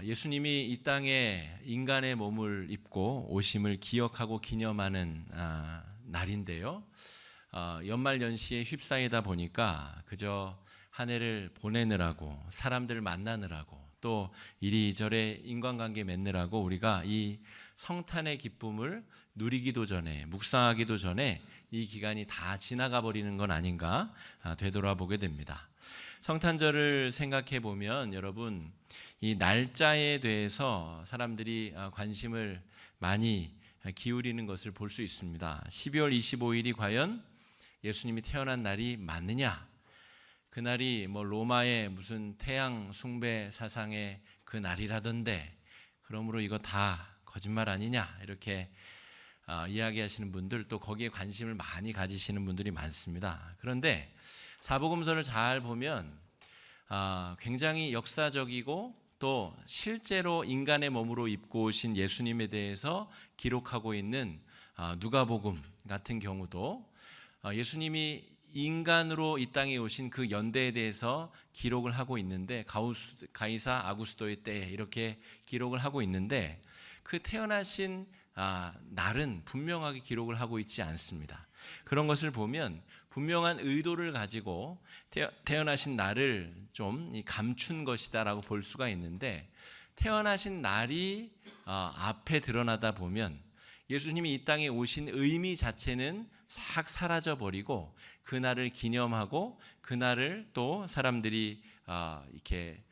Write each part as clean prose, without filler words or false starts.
예수님이 이 땅에 인간의 몸을 입고 오심을 기억하고 기념하는 날인데요. 연말연시에 휩싸이다 보니까 그저 한 해를 보내느라고, 사람들 만나느라고, 또 이리저리 인간관계 맺느라고 우리가 이 성탄의 기쁨을 누리기도 전에, 묵상하기도 전에 이 기간이 다 지나가 버리는 건 아닌가 되돌아보게 됩니다. 성탄절을 생각해 보면 여러분, 이 날짜에 대해서 사람들이 관심을 많이 기울이는 것을 볼 수 있습니다. 12월 25일이 과연 예수님이 태어난 날이 맞느냐? 그날이 로마의 무슨 태양 숭배 사상의 그 날이라던데, 그러므로 이거 다 거짓말 아니냐? 이렇게 이야기하시는 분들, 또 거기에 관심을 많이 가지시는 분들이 많습니다. 그런데 사복음서를 잘 보면 굉장히 역사적이고 또 실제로 인간의 몸으로 입고 오신 예수님에 대해서 기록하고 있는 누가복음 같은 경우도 예수님이 인간으로 이 땅에 오신 그 연대에 대해서 기록을 하고 있는데, 가이사 아구스도의 때에 이렇게 기록을 하고 있는데, 그 태어나신 날은 분명하게 기록을 하고 있지 않습니다. 그런 것을 보면 분명한 의도를 가지고 태어나신 날을 좀 감춘 것이다라고 볼 수가 있는데, 태어나신 날이 앞에 드러나다 보면 예수님이 이 땅에 오신 의미 자체는 싹 사라져 버리고, 그날을 기념하고 그날을 또 사람들이 이렇게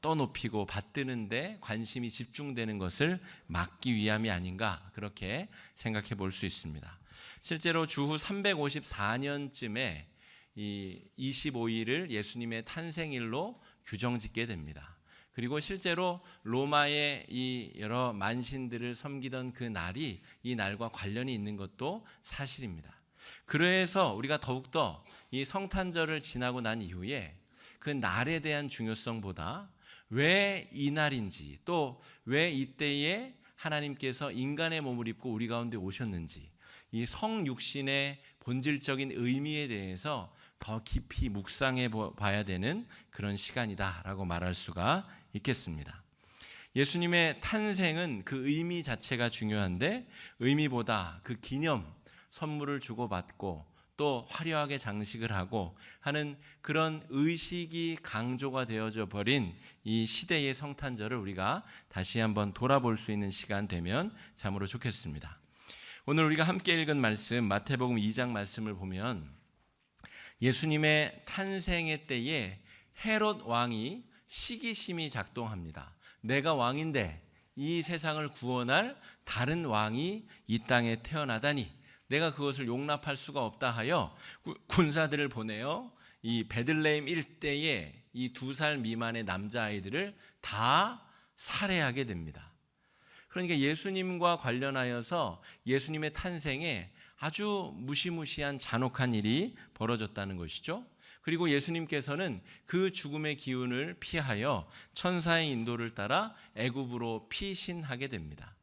떠높이고 받드는데 관심이 집중되는 것을 막기 위함이 아닌가, 그렇게 생각해 볼 수 있습니다. 실제로 주후 354년쯤에 이 25일을 예수님의 탄생일로 규정짓게 됩니다. 그리고 실제로 로마의 이 여러 만신들을 섬기던 그 날이 이 날과 관련이 있는 것도 사실입니다. 그래서 우리가 더욱더 이 성탄절을 지나고 난 이후에 그 날에 대한 중요성보다 왜 이 날인지, 또 왜 이때에 하나님께서 인간의 몸을 입고 우리 가운데 오셨는지, 이 성육신의 본질적인 의미에 대해서 더 깊이 묵상해 봐야 되는 그런 시간이다라고 말할 수가 있겠습니다. 예수님의 탄생은 그 의미 자체가 중요한데, 의미보다 그 기념, 선물을 주고받고 또 화려하게 장식을 하고 하는 그런 의식이 강조가 되어져 버린 이 시대의 성탄절을 우리가 다시 한번 돌아볼 수 있는 시간 되면 참으로 좋겠습니다. 오늘 우리가 함께 읽은 말씀, 마태복음 2장 말씀을 보면 예수님의 탄생의 때에 헤롯 왕이 시기심이 작동합니다. 내가 왕인데 이 세상을 구원할 다른 왕이 이 땅에 태어나다니 내가 그것을 용납할 수가 없다 하여 군사들을 보내어 이 베들레헴 일대에 이 2살 미만의 남자아이들을 다 살해하게 됩니다. 그러니까 예수님과 관련하여서 예수님의 탄생에 아주 무시무시한 잔혹한 일이 벌어졌다는 것이죠. 그리고 예수님께서는 그 죽음의 기운을 피하여 천사의 인도를 따라 애굽으로 피신하게 됩니다.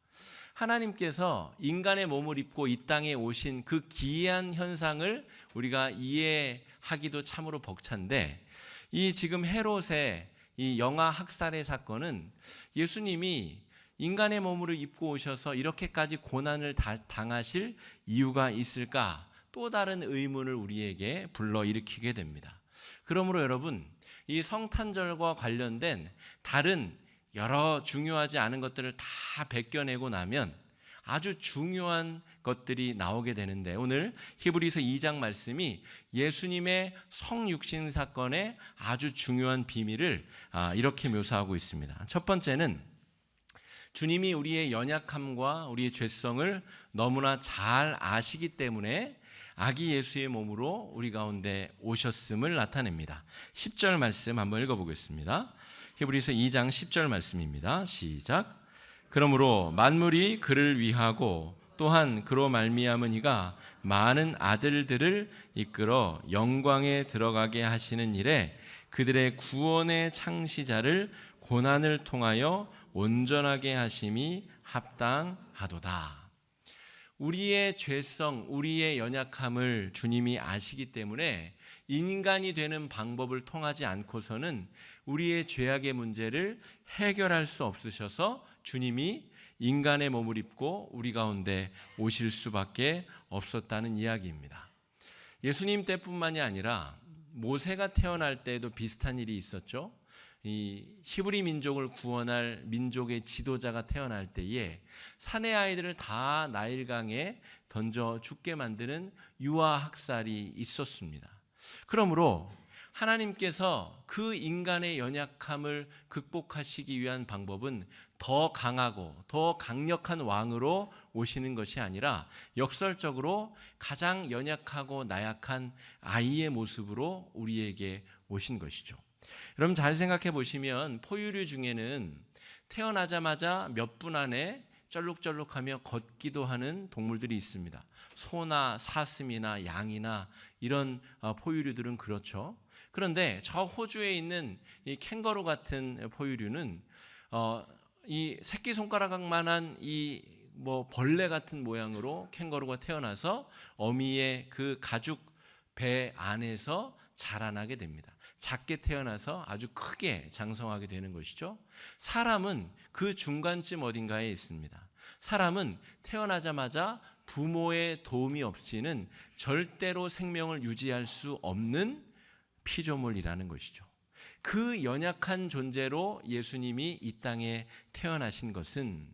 하나님께서 인간의 몸을 입고 이 땅에 오신 그 기이한 현상을 우리가 이해하기도 참으로 벅찬데, 이 지금 헤롯의 이 영아 학살의 사건은 예수님이 인간의 몸으로 입고 오셔서 이렇게까지 고난을 당하실 이유가 있을까? 또 다른 의문을 우리에게 불러일으키게 됩니다. 그러므로 여러분, 이 성탄절과 관련된 다른 여러 중요하지 않은 것들을 다 벗겨내고 나면 아주 중요한 것들이 나오게 되는데, 오늘 히브리서 2장 말씀이 예수님의 성육신 사건의 아주 중요한 비밀을 이렇게 묘사하고 있습니다. 첫 번째는 주님이 우리의 연약함과 우리의 죄성을 너무나 잘 아시기 때문에 아기 예수의 몸으로 우리 가운데 오셨음을 나타냅니다. 10절 말씀 한번 읽어보겠습니다. 히브리서 2장 10절 말씀입니다. 시작. 그러므로 만물이 그를 위하고 또한 그로 말미암은 이가 많은 아들들을 이끌어 영광에 들어가게 하시는 일에 그들의 구원의 창시자를 고난을 통하여 온전하게 하심이 합당하도다. 우리의 죄성, 우리의 연약함을 주님이 아시기 때문에 인간이 되는 방법을 통하지 않고서는 우리의 죄악의 문제를 해결할 수 없으셔서 주님이 인간의 몸을 입고 우리 가운데 오실 수밖에 없었다는 이야기입니다. 예수님 때뿐만이 아니라 모세가 태어날 때에도 비슷한 일이 있었죠. 이 히브리 민족을 구원할 민족의 지도자가 태어날 때에 사내 아이들을 다 나일강에 던져 죽게 만드는 유아 학살이 있었습니다. 그러므로 하나님께서 그 인간의 연약함을 극복하시기 위한 방법은 더 강하고 더 강력한 왕으로 오시는 것이 아니라 역설적으로 가장 연약하고 나약한 아이의 모습으로 우리에게 오신 것이죠. 여러분 잘 생각해 보시면 포유류 중에는 태어나자마자 몇 분 안에 쩔룩쩔룩하며 걷기도 하는 동물들이 있습니다. 소나 사슴이나 양이나 이런 포유류들은 그렇죠. 그런데 저 호주에 있는 이 캥거루 같은 포유류는 이 새끼손가락만한 이 벌레 같은 모양으로 캥거루가 태어나서 어미의 그 가죽 배 안에서 자라나게 됩니다. 작게 태어나서 아주 크게 장성하게 되는 것이죠. 사람은 그 중간쯤 어딘가에 있습니다. 사람은 태어나자마자 부모의 도움이 없이는 절대로 생명을 유지할 수 없는 피조물이라는 것이죠. 그 연약한 존재로 예수님이 이 땅에 태어나신 것은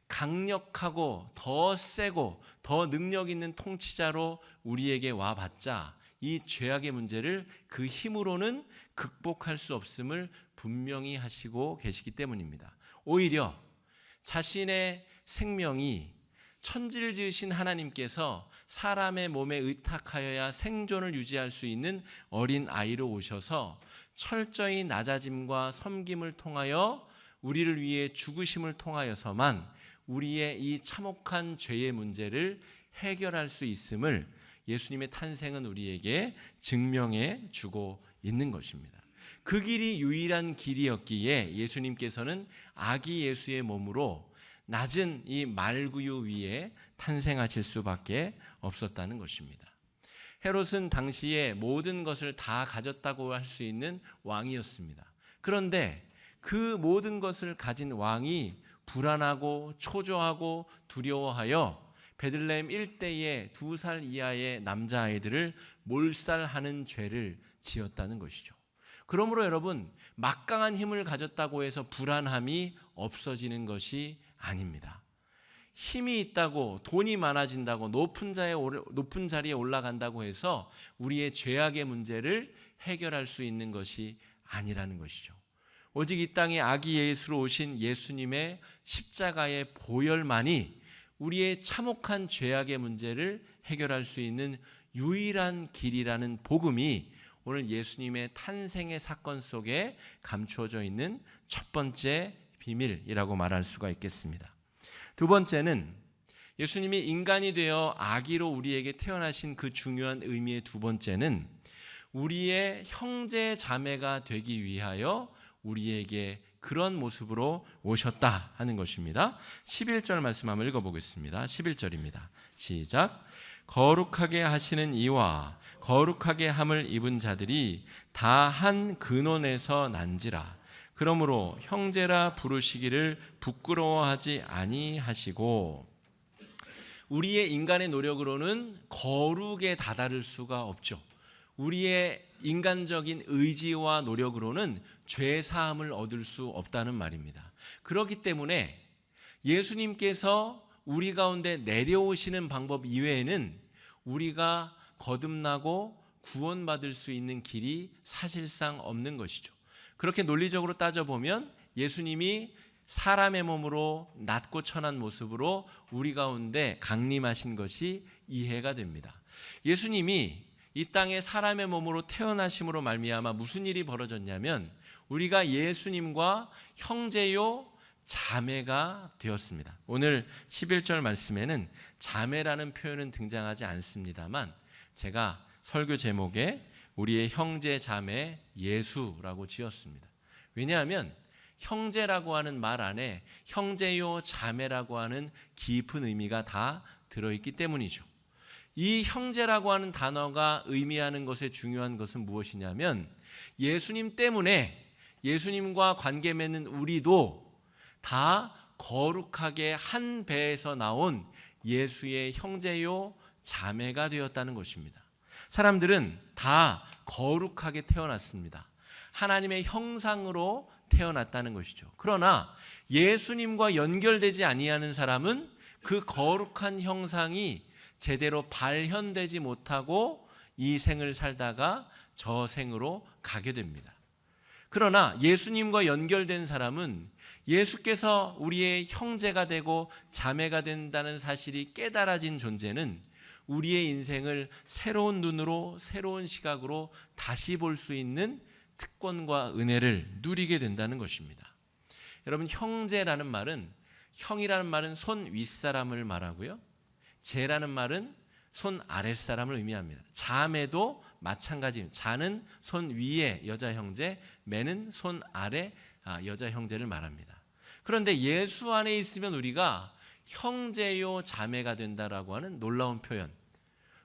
강력하고 더 세고 더 능력 있는 통치자로 우리에게 와봤자 이 죄악의 문제를 그 힘으로는 극복할 수 없음을 분명히 하시고 계시기 때문입니다. 오히려 자신의 생명이 천지를 지으신 하나님께서 사람의 몸에 의탁하여야 생존을 유지할 수 있는 어린 아이로 오셔서 철저히 낮아짐과 섬김을 통하여 우리를 위해 죽으심을 통하여서만 우리의 이 참혹한 죄의 문제를 해결할 수 있음을 예수님의 탄생은 우리에게 증명해 주고 있는 것입니다. 그 길이 유일한 길이었기에 예수님께서는 아기 예수의 몸으로 낮은 이 말구유 위에 탄생하실 수밖에 없었다는 것입니다. 헤롯은 당시에 모든 것을 다 가졌다고 할 수 있는 왕이었습니다. 그런데 그 모든 것을 가진 왕이 불안하고 초조하고 두려워하여 베들레헴 일대의 2살 이하의 남자아이들을 몰살하는 죄를 지었다는 것이죠. 그러므로 여러분, 막강한 힘을 가졌다고 해서 불안함이 없어지는 것이 아닙니다. 힘이 있다고, 돈이 많아진다고, 높은 자리에 올라간다고 해서 우리의 죄악의 문제를 해결할 수 있는 것이 아니라는 것이죠. 오직 이 땅에 아기 예수로 오신 예수님의 십자가의 보혈만이 우리의 참혹한 죄악의 문제를 해결할 수 있는 유일한 길이라는 복음이 오늘 예수님의 탄생의 사건 속에 감추어져 있는 첫 번째 비밀이라고 말할 수가 있겠습니다. 두 번째는 예수님이 인간이 되어 아기로 우리에게 태어나신 그 중요한 의미의 두 번째는 우리의 형제 자매가 되기 위하여 우리에게 그런 모습으로 오셨다 하는 것입니다. 11절 말씀 한번 읽어보겠습니다. 11절입니다. 시작. 거룩하게 하시는 이와 거룩하게 함을 입은 자들이 다 한 근원에서 난지라. 그러므로 형제라 부르시기를 부끄러워하지 아니하시고. 우리의 인간의 노력으로는 거룩에 다다를 수가 없죠. 우리의 인간적인 의지와 노력으로는 죄 사함을 얻을 수 없다는 말입니다. 그렇기 때문에 예수님께서 우리 가운데 내려오시는 방법 이외에는 우리가 거듭나고 구원받을 수 있는 길이 사실상 없는 것이죠. 그렇게 논리적으로 따져보면 예수님이 사람의 몸으로 낮고 천한 모습으로 우리 가운데 강림하신 것이 이해가 됩니다. 예수님이 이 땅에 사람의 몸으로 태어나심으로 말미암아 무슨 일이 벌어졌냐면 우리가 예수님과 형제요 자매가 되었습니다. 오늘 11절 말씀에는 자매라는 표현은 등장하지 않습니다만 제가 설교 제목에 우리의 형제 자매 예수라고 지었습니다. 왜냐하면 형제라고 하는 말 안에 형제요 자매라고 하는 깊은 의미가 다 들어있기 때문이죠. 이 형제라고 하는 단어가 의미하는 것의 중요한 것은 무엇이냐면 예수님 때문에 예수님과 관계 맺는 우리도 다 거룩하게 한 배에서 나온 예수의 형제요 자매가 되었다는 것입니다. 사람들은 다 거룩하게 태어났습니다. 하나님의 형상으로 태어났다는 것이죠. 그러나 예수님과 연결되지 아니하는 사람은 그 거룩한 형상이 제대로 발현되지 못하고 이 생을 살다가 저 생으로 가게 됩니다. 그러나 예수님과 연결된 사람은 예수께서 우리의 형제가 되고 자매가 된다는 사실이 깨달아진 존재는 우리의 인생을 새로운 눈으로 새로운 시각으로 다시 볼 수 있는 특권과 은혜를 누리게 된다는 것입니다. 여러분, 형제라는 말은, 형이라는 말은 손 윗사람을 말하고요, 제라는 말은 손 아랫사람을 의미합니다. 자매도 마찬가지입니다. 자는 손 위에 여자 형제, 매는 손 아래 여자 형제를 말합니다. 그런데 예수 안에 있으면 우리가 형제요 자매가 된다라고 하는 놀라운 표현,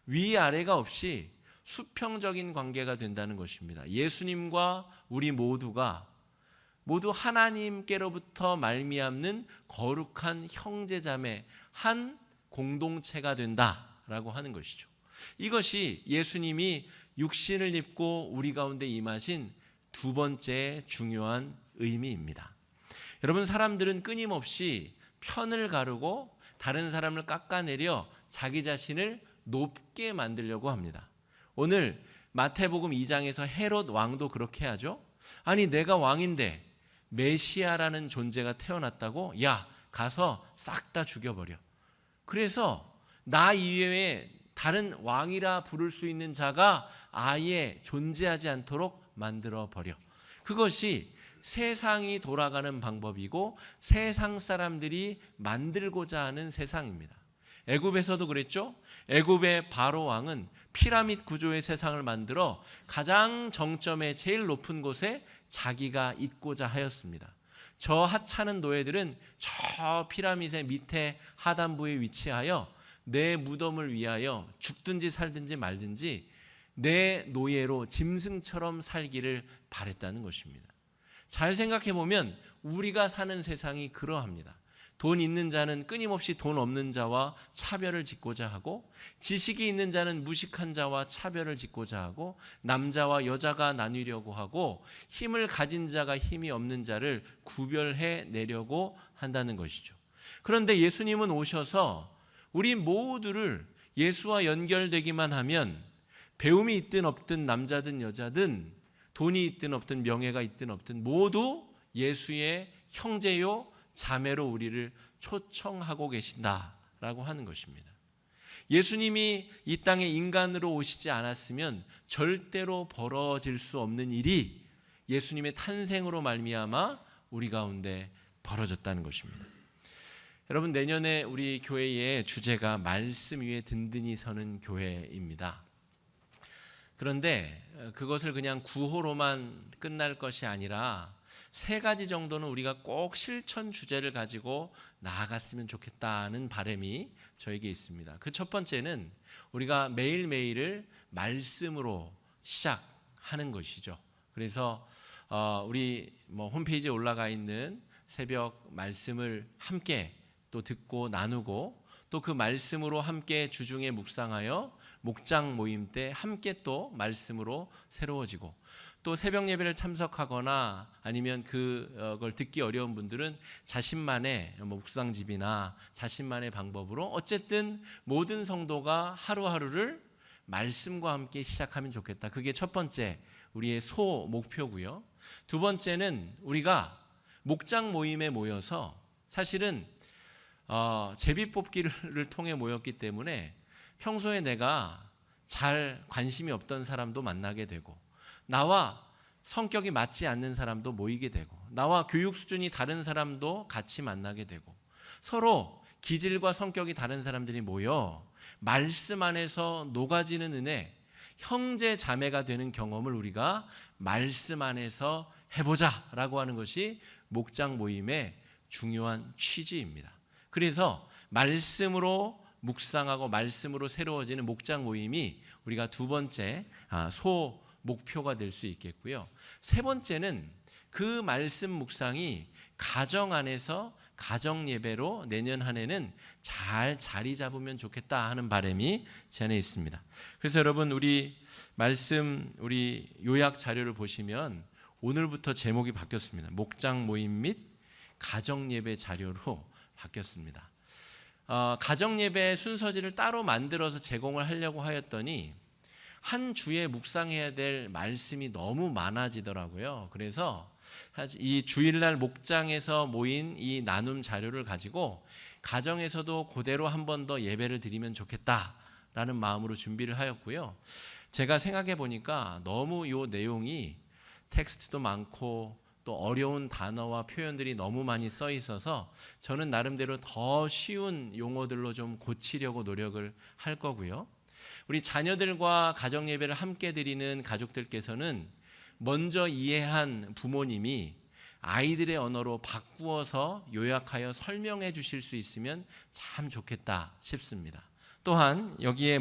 위아래가 없이 수평적인 관계가 된다는 것입니다. 예수님과 우리 모두가 모두 하나님께로부터 말미암는 거룩한 형제자매 한 공동체가 된다라고 하는 것이죠. 이것이 예수님이 육신을 입고 우리 가운데 임하신 두 번째 중요한 의미입니다. 여러분, 사람들은 끊임없이 편을 가르고 다른 사람을 깎아내려 자기 자신을 높게 만들려고 합니다. 오늘 마태복음 2장에서 헤롯 왕도 그렇게 하죠. 아니, 내가 왕인데 메시아라는 존재가 태어났다고? 야, 가서 싹 다 죽여버려. 그래서 나 이외에 다른 왕이라 부를 수 있는 자가 아예 존재하지 않도록 만들어버려. 그것이 세상이 돌아가는 방법이고 세상 사람들이 만들고자 하는 세상입니다. 애굽에서도 그랬죠. 애굽의 바로 왕은 피라미드 구조의 세상을 만들어 가장 정점의 제일 높은 곳에 자기가 있고자 하였습니다. 저 하찮은 노예들은 저 피라미드의 밑에 하단부에 위치하여 내 무덤을 위하여 죽든지 살든지 말든지 내 노예로 짐승처럼 살기를 바랬다는 것입니다. 잘 생각해 보면 우리가 사는 세상이 그러합니다. 돈 있는 자는 끊임없이 돈 없는 자와 차별을 짓고자 하고, 지식이 있는 자는 무식한 자와 차별을 짓고자 하고, 남자와 여자가 나뉘려고 하고, 힘을 가진 자가 힘이 없는 자를 구별해 내려고 한다는 것이죠. 그런데 예수님은 오셔서 우리 모두를 예수와 연결되기만 하면 배움이 있든 없든 남자든 여자든 돈이 있든 없든 명예가 있든 없든 모두 예수의 형제요 자매로 우리를 초청하고 계신다라고 하는 것입니다. 예수님이 이 땅에 인간으로 오시지 않았으면 절대로 벌어질 수 없는 일이 예수님의 탄생으로 말미암아 우리 가운데 벌어졌다는 것입니다. 여러분, 내년에 우리 교회의 주제가 말씀 위에 든든히 서는 교회입니다. 그런데 그것을 그냥 구호로만 끝날 것이 아니라 세 가지 정도는 우리가 꼭 실천 주제를 가지고 나아갔으면 좋겠다는 바람이 저에게 있습니다. 그 첫 번째는 우리가 매일매일을 말씀으로 시작하는 것이죠. 그래서 우리 홈페이지에 올라가 있는 새벽 말씀을 함께 또 듣고 나누고, 또 그 말씀으로 함께 주중에 묵상하여 목장 모임 때 함께 또 말씀으로 새로워지고, 또 새벽 예배를 참석하거나 아니면 그걸 듣기 어려운 분들은 자신만의 묵상집이나 자신만의 방법으로 어쨌든 모든 성도가 하루하루를 말씀과 함께 시작하면 좋겠다. 그게 첫 번째 우리의 목표고요. 두 번째는 우리가 목장 모임에 모여서 사실은 제비뽑기를 통해 모였기 때문에 평소에 내가 잘 관심이 없던 사람도 만나게 되고, 나와 성격이 맞지 않는 사람도 모이게 되고, 나와 교육 수준이 다른 사람도 같이 만나게 되고, 서로 기질과 성격이 다른 사람들이 모여 말씀 안에서 녹아지는 은혜, 형제 자매가 되는 경험을 우리가 말씀 안에서 해보자라고 하는 것이 목장 모임의 중요한 취지입니다. 그래서 말씀으로 묵상하고 말씀으로 새로워지는 목장 모임이 우리가 두 번째 소 목표가 될 수 있겠고요. 세 번째는 그 말씀 묵상이 가정 안에서 가정 예배로 내년 한 해는 잘 자리 잡으면 좋겠다 하는 바람이 제 안에 있습니다. 그래서 여러분 우리 말씀 우리 요약 자료를 보시면 오늘부터 제목이 바뀌었습니다. 목장 모임 및 가정 예배 자료로 바뀌었습니다. 가정 예배 순서지를 따로 만들어서 제공을 하려고 하였더니 한 주에 묵상해야 될 말씀이 너무 많아지더라고요. 그래서 이 주일날 목장에서 모인 이 나눔 자료를 가지고 가정에서도 그대로 한 번 더 예배를 드리면 좋겠다라는 마음으로 준비를 하였고요. 제가 생각해 보니까 너무 이 내용이 텍스트도 많고 또 어려운 단어와 표현들이 너무 많이 써 있어서 저는 나름대로 더 쉬운 용어들로 좀 고치려고 노력을 할 거고요. 우리 자녀들과 가정 예배를 함께 드리는 가족들께서는 먼저 이해한 부모님이 아이들의 언어로 바꾸어서 요약하여 설명해 주실 수 있으면 참 좋겠다 싶습니다. 또한 여기에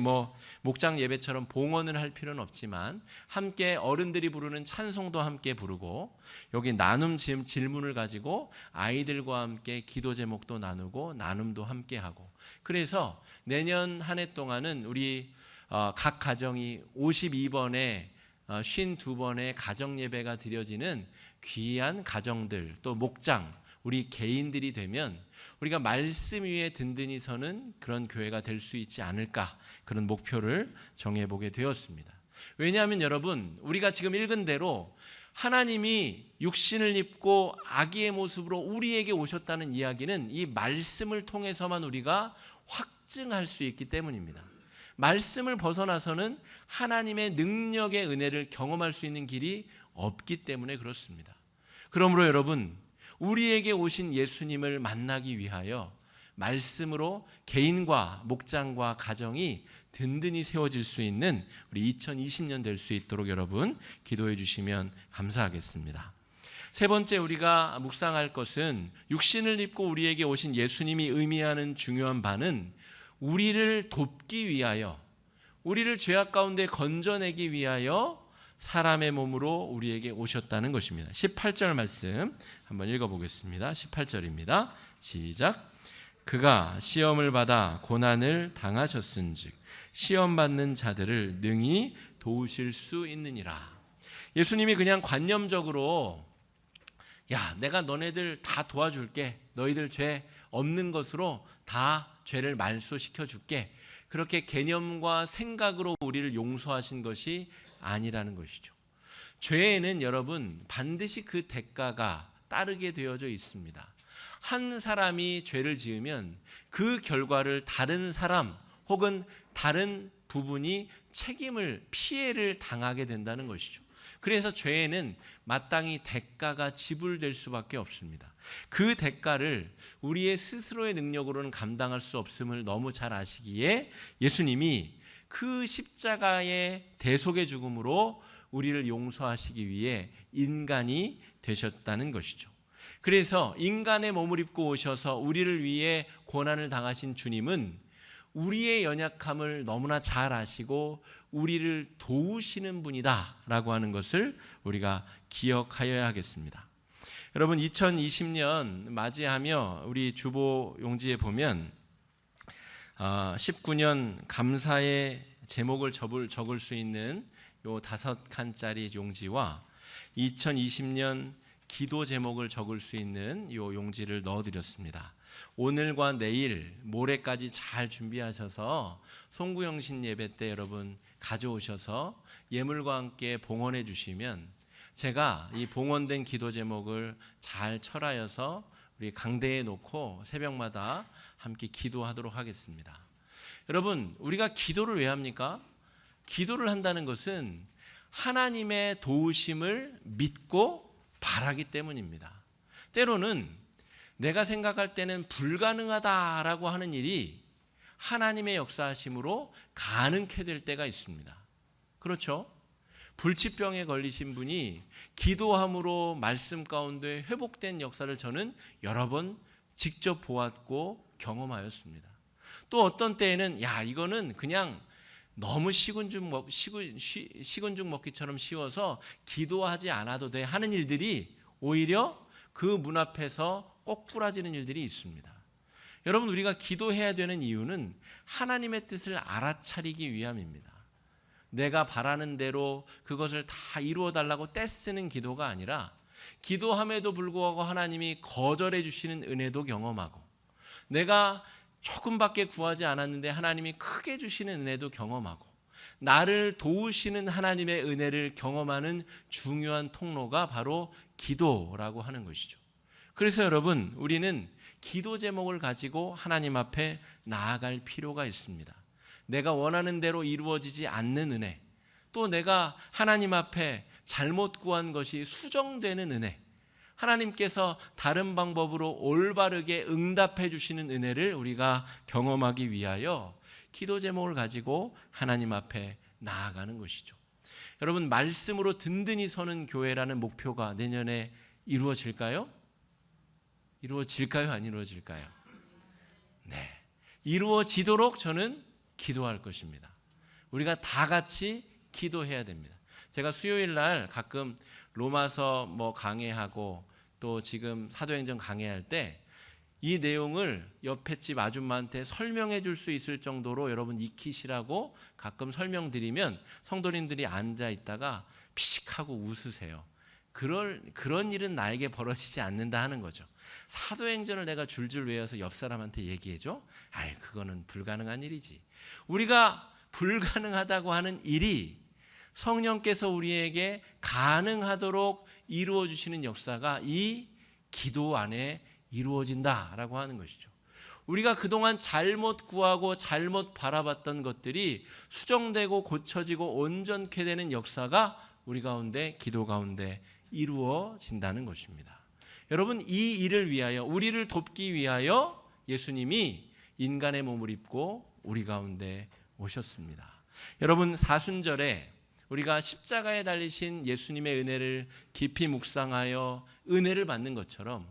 목장 예배처럼 봉헌을 할 필요는 없지만 함께 어른들이 부르는 찬송도 함께 부르고 여기 나눔 질문을 가지고 아이들과 함께 기도 제목도 나누고 나눔도 함께 하고 그래서 내년 한 해 동안은 우리 각 가정이 52번에 52번의 가정 예배가 드려지는 귀한 가정들 또 목장 우리 개인들이 되면 우리가 말씀 위에 든든히 서는 그런 교회가 될 수 있지 않을까 그런 목표를 정해보게 되었습니다. 왜냐하면 여러분 우리가 지금 읽은 대로 하나님이 육신을 입고 아기의 모습으로 우리에게 오셨다는 이야기는 이 말씀을 통해서만 우리가 확증할 수 있기 때문입니다. 말씀을 벗어나서는 하나님의 능력의 은혜를 경험할 수 있는 길이 없기 때문에 그렇습니다. 그러므로 여러분 우리에게 오신 예수님을 만나기 위하여 말씀으로 개인과 목장과 가정이 든든히 세워질 수 있는 우리 2020년 될 수 있도록 여러분 기도해 주시면 감사하겠습니다. 세 번째 우리가 묵상할 것은 육신을 입고 우리에게 오신 예수님이 의미하는 중요한 바는 우리를 돕기 위하여 우리를 죄악 가운데 건져내기 위하여 사람의 몸으로 우리에게 오셨다는 것입니다. 18절 말씀 한번 읽어보겠습니다. 18절입니다. 시작. 그가 시험을 받아 고난을 당하셨은즉 시험받는 자들을 능히 도우실 수 있느니라. 예수님이 그냥 관념적으로 야 내가 너네들 다 도와줄게 너희들 죄 없는 것으로 다 죄를 말소시켜 줄게 그렇게 개념과 생각으로 우리를 용서하신 것이 아니라는 것이죠. 죄에는 여러분 반드시 그 대가가 따르게 되어져 있습니다. 한 사람이 죄를 지으면 그 결과를 다른 사람 혹은 다른 부분이 책임을 피해를 당하게 된다는 것이죠. 그래서 죄에는 마땅히 대가가 지불될 수밖에 없습니다. 그 대가를 우리의 스스로의 능력으로는 감당할 수 없음을 너무 잘 아시기에 예수님이 그 십자가의 대속의 죽음으로 우리를 용서하시기 위해 인간이 되셨다는 것이죠. 그래서 인간의 몸을 입고 오셔서 우리를 위해 고난을 당하신 주님은 우리의 연약함을 너무나 잘 아시고 우리를 도우시는 분이다라고 하는 것을 우리가 기억하여야 하겠습니다. 여러분 2020년 맞이하며 우리 주보 용지에 보면 19년 감사의 제목을 적을 수 있는 요 5칸짜리 용지와 2020년 기도 제목을 적을 수 있는 요 용지를 넣어드렸습니다. 오늘과 내일, 모레까지 잘 준비하셔서 송구영신 예배 때 여러분 가져오셔서 예물과 함께 봉헌해 주시면 제가 이 봉헌된 기도 제목을 잘 철하여서 우리 강대에 놓고 새벽마다 함께 기도하도록 하겠습니다. 여러분 우리가 기도를 왜 합니까? 기도를 한다는 것은 하나님의 도우심을 믿고 바라기 때문입니다. 때로는 내가 생각할 때는 불가능하다라고 하는 일이 하나님의 역사하심으로 가능케 될 때가 있습니다. 그렇죠? 불치병에 걸리신 분이 기도함으로 말씀 가운데 회복된 역사를 저는 여러 번 직접 보았고 경험하였습니다. 또 어떤 때에는 야 이거는 그냥 너무 식은 죽 먹기처럼 쉬워서 기도하지 않아도 돼 하는 일들이 오히려 그 문 앞에서 꼬꾸라지는 일들이 있습니다. 여러분, 우리가 기도해야 되는 이유는 하나님의 뜻을 알아차리기 위함입니다. 내가 바라는 대로 그것을 다 이루어 달라고 떼쓰는 기도가 아니라 기도함에도 불구하고 하나님이 거절해 주시는 은혜도 경험하고, 내가 조금밖에 구하지 않았는데 하나님이 크게 주시는 은혜도 경험하고, 나를 도우시는 하나님의 은혜를 경험하는 중요한 통로가 바로 기도라고 하는 것이죠. 그래서 여러분, 우리는 기도 제목을 가지고 하나님 앞에 나아갈 필요가 있습니다. 내가 원하는 대로 이루어지지 않는 은혜, 또 내가 하나님 앞에 잘못 구한 것이 수정되는 은혜, 하나님께서 다른 방법으로 올바르게 응답해 주시는 은혜를 우리가 경험하기 위하여 기도 제목을 가지고 하나님 앞에 나아가는 것이죠. 여러분, 말씀으로 든든히 서는 교회라는 목표가 내년에 이루어질까요? 이루어질까요? 안 이루어질까요? 네, 이루어지도록 저는 기도할 것입니다. 우리가 다 같이 기도해야 됩니다. 제가 수요일 날 가끔 로마서 강해하고 또 지금 사도행전 강해할 때 이 내용을 옆에 집 아줌마한테 설명해 줄 수 있을 정도로 여러분 익히시라고 가끔 설명드리면 성도님들이 앉아 있다가 피식하고 웃으세요. 그런 일은 나에게 벌어지지 않는다 하는 거죠. 사도행전을 내가 줄줄 외워서 옆 사람한테 얘기해줘? 아이, 그거는 불가능한 일이지. 우리가 불가능하다고 하는 일이 성령께서 우리에게 가능하도록 이루어 주시는 역사가 이 기도 안에 이루어진다라고 하는 것이죠. 우리가 그동안 잘못 구하고 잘못 바라봤던 것들이 수정되고 고쳐지고 온전케 되는 역사가 우리 가운데, 기도 가운데 이루어진다는 것입니다. 여러분, 이 일을 위하여, 우리를 돕기 위하여 예수님이 인간의 몸을 입고 우리 가운데 오셨습니다. 여러분, 사순절에 우리가 십자가에 달리신 예수님의 은혜를 깊이 묵상하여 은혜를 받는 것처럼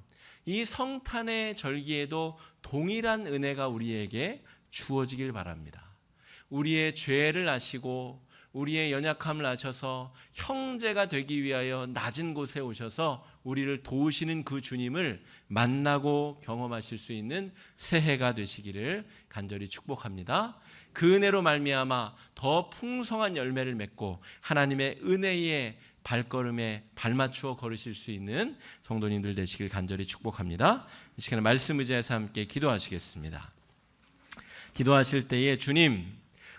이 성탄의 절기에도 동일한 은혜가 우리에게 주어지길 바랍니다. 우리의 죄를 아시고 우리의 연약함을 아셔서 형제가 되기 위하여 낮은 곳에 오셔서 우리를 도우시는 그 주님을 만나고 경험하실 수 있는 새해가 되시기를 간절히 축복합니다. 그 은혜로 말미암아 더 풍성한 열매를 맺고 하나님의 은혜의 발걸음에 발맞추어 걸으실 수 있는 성도님들 되시길 간절히 축복합니다. 이 시간에 말씀 의지해서 함께 기도하시겠습니다. 기도하실 때에 주님,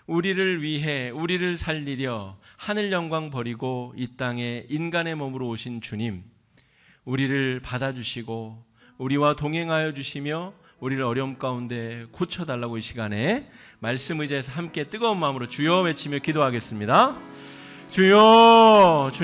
우리를 위해 우리를 살리려 하늘 영광 버리고 이 땅에 인간의 몸으로 오신 주님, 우리를 받아주시고 우리와 동행하여 주시며 우리를 어려움 가운데 고쳐달라고 이 시간에 말씀 의지해서 함께 뜨거운 마음으로 주여 외치며 기도하겠습니다. 주여, 주님